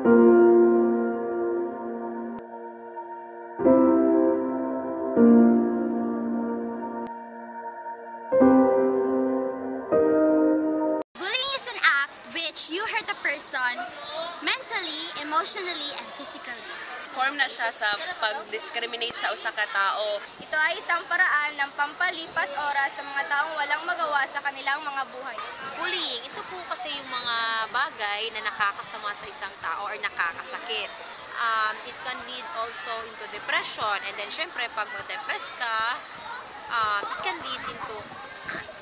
Bullying is an act which you hurt a person mentally, emotionally, and physically. Form na siya sa pag-discriminate sa usa ka tao. Ito ay isang paraan ng pampalipas oras sa mga taong walang magawa sa kanilang mga buhay. Bullying, ito po kasi yung mga bagay na nakakasama sa isang tao or nakakasakit. It can lead also into depression, and then syempre pag mag-depress ka, it can lead into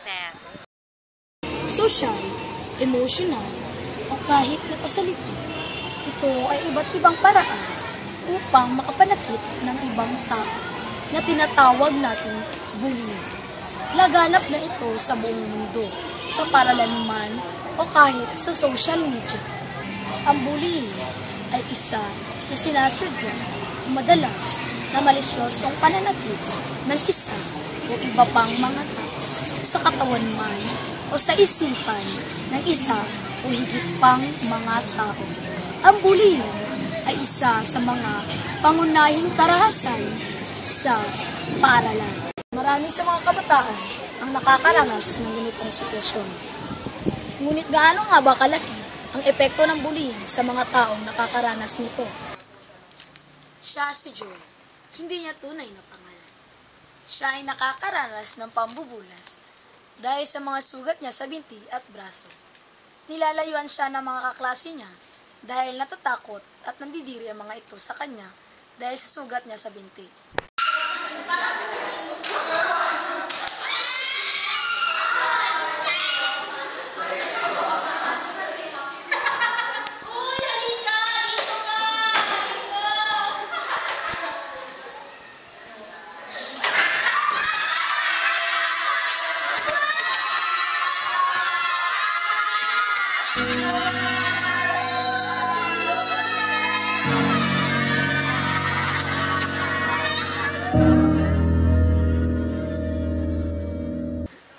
death. Social, emotional, o kahit napasalita, ito ay iba't ibang paraan upang makapanakit ng ibang tao na tinatawag nating bullying. Laganap na ito sa buong mundo, sa paralan man o kahit sa social media. Ang bullying ay isa na sinasadya madalas na malisyosong pananakit ng isa o iba pang mga tao sa katawan man o sa isipan ng isa o higit pang mga tao. Ang bullying ay isa sa mga pangunahing karahasan sa paaralan. Marami sa mga kabataan ang nakakaranas ng ganitong sitwasyon. Ngunit gaano nga ba kalaki ang epekto ng bullying sa mga taong nakakaranas nito? Siya si Joy. Hindi niya tunay na pangalan. Siya ay nakakaranas ng pambubulas dahil sa mga sugat niya sa binti at braso. Nilalayuan siya ng mga kaklase niya dahil natatakot at nandidiri ang mga ito sa kanya dahil sa sugat niya sa binti.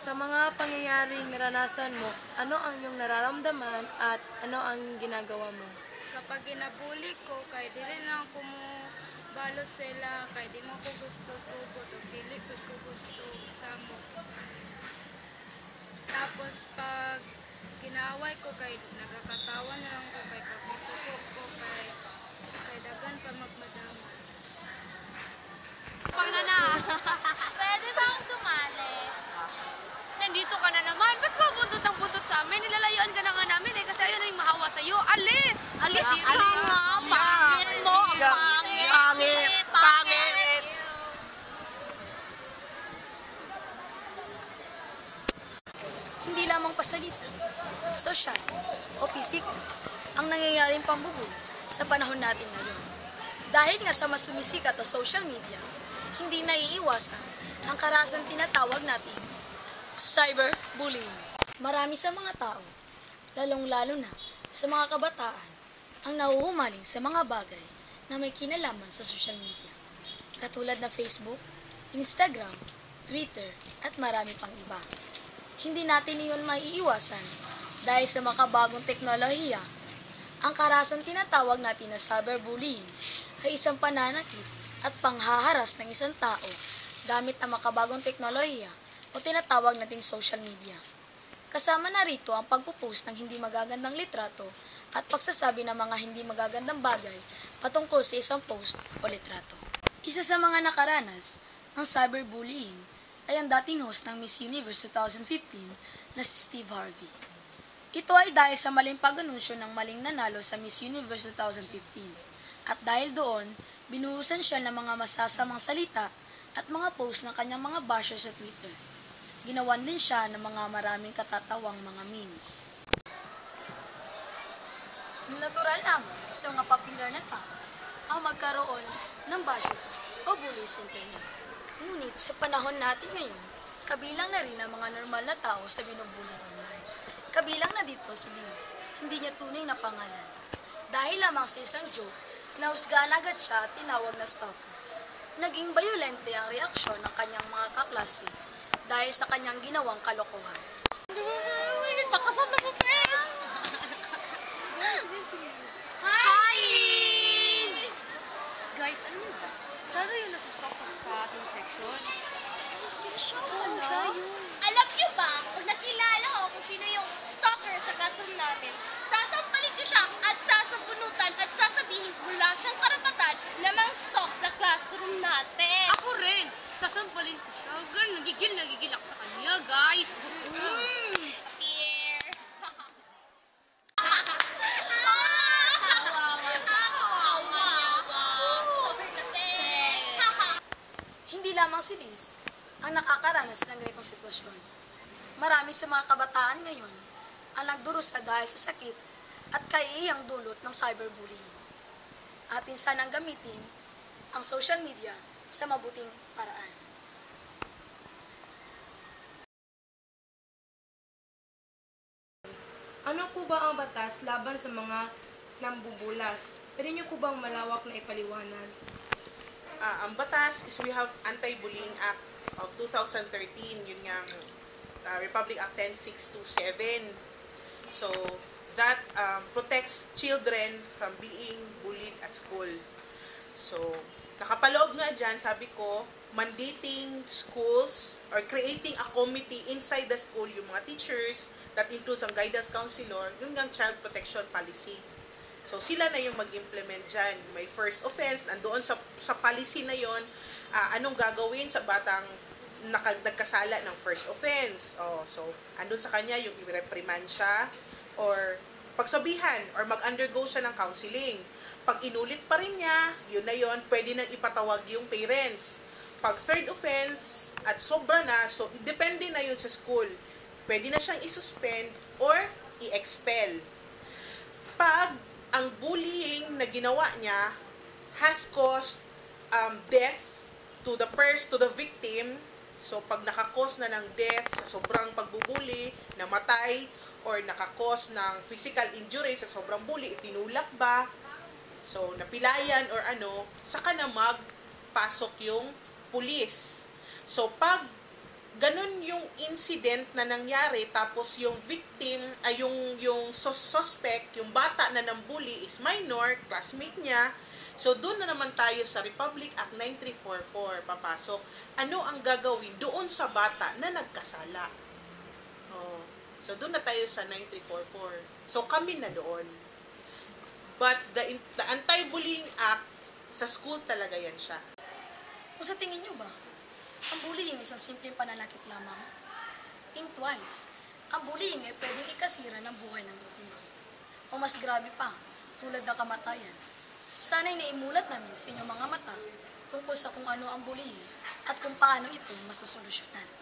Sa mga pangyayaring naranasan mo, ano ang iyong nararamdaman at ano ang ginagawa mo? Kapag ginabuli ko, kay dili lang ko mo balo sila, kay di mo ko gusto tugot o dili ko gusto samo. Tapos pag ginaaway ko, kay nagakatawa na lang ko, kay pag masuko ko, kay dagan pa magmadama. Pagdana, pwede bang sumali? Nandito ka na naman. Ba't ko buntot ang buntot sa amin? Nilalayuan ka na nga namin eh. Kasi ayaw na yung mahawa sa'yo. Alis! Alis ka nga! Pangit mo! Pangit! Pangit! Pangit! Hindi lamang pasalita, sosyal o pisikal ang nangyayaring pambubulas sa panahon natin ngayon. Dahil nga sa mas sumisikat na social media, hindi naiiwasan ang karasang tinatawag natin cyberbullying. Marami sa mga tao, lalong-lalo na sa mga kabataan, ang nahuhumaling sa mga bagay na may kinalaman sa social media, katulad na Facebook, Instagram, Twitter, at marami pang iba. Hindi natin iyon maiiwasan dahil sa makabagong teknolohiya. Ang karasang tinatawag natin na cyberbullying ay isang pananakit at panghaharas ng isang tao gamit ang makabagong teknolohiya o tinatawag nating social media. Kasama na rito ang pagpupost ng hindi magagandang litrato at pagsasabi ng mga hindi magagandang bagay patungkol sa isang post o litrato. Isa sa mga nakaranas ng cyberbullying ay ang dating host ng Miss Universe 2015 na si Steve Harvey. Ito ay dahil sa maling pag-anunsyo ng maling nanalo sa Miss Universe 2015 at dahil doon, binuhusan siya ng mga masasamang salita at mga post ng kanyang mga basher sa Twitter. Ginawan din siya ng mga maraming katatawang mga memes. Natural naman sa mga popular na tao ang magkaroon ng bashers o bully sa internet. Ngunit sa panahon natin ngayon, kabilang na rin ang mga normal na tao sa binubully online. Kabilang na dito si Liz, hindi niya tunay na pangalan. Dahil lamang sa isang joke, nahusgahan agad siya at tinawag na stalker. Naging bayolente ang reaksyon ng kanyang mga kaklase dahil sa kanyang ginawang kalokohan. Hay! Siguro yun nasustok sa ating section. Alam niyo ba, kung nakilala ko kung sino yung stalker sa classroom namin, sasampalin ko siya at sasabunutan at sasabihin wala siyang karapatan na mang-stalk sa classroom natin. Ako rin. Sasampalin ko siya. Girl, nagigil ako sa kanya, guys. Dear. Stalker kasi. Hindi lamang si Liz ang nakakaranas ng ganitong sitwasyon. Marami sa mga kabataan ngayon ang nagdurusa dahil sa sakit at kaiyang dulot ng cyberbullying. Atin sanang gamitin ang social media sa mabuting paraan. Ano po ba ang batas laban sa mga nambubulas? Pwede niyo po bang malawak na ipaliwanag? Ang batas is we have Anti-Bullying Act of 2013, yun nga Republic Act 10627. So that protects children from being bullied at school. So nakapaloob nga dyan, sabi ko, mandating schools or creating a committee inside the school, yung mga teachers, that includes ang guidance counselor, yung nga child protection policy. So sila na yung mag-implement dyan. May first offense, nandoon sa policy na yon, anong gagawin sa batang nagkasala ng first offense. So andun sa kanya yung i-reprimand siya or pagsabihan or mag-undergo siya ng counseling. Pag inulit pa rin niya, yun na yun, pwede nang ipatawag yung parents. Pag third offense at sobra na, so depende na yun sa school. Pwede na siyang isuspend or i-expel. Pag ang bullying na ginawa niya has caused death to the victim, so pag nakakos na ng death sa sobrang pagbubuli, namatay, or nakakos ng physical injury sa sobrang bully, itinulak ba, so napilayan or ano, saka na magpasok yung pulis. So pag ganun yung incident na nangyari, tapos yung victim, ay yung suspect, yung bata na ng bully is minor, classmate niya, so doon na naman tayo sa Republic Act 9344 papasok. Ano ang gagawin doon sa bata na nagkasala? So doon na tayo sa 9344. So kami na doon. But the Anti-Bullying Act, sa school talaga yan siya. Kung sa tingin nyo ba, ang bullying ay isang simpleng pananakit lamang? Think twice. Ang bullying ay pwedeng ikasira ng buhay ng biktima. O mas grabe pa, tulad ng kamatayan. Sana'y naimulat namin sa inyong mga mata tungkol sa kung ano ang bullying at kung paano ito masusolusyonan.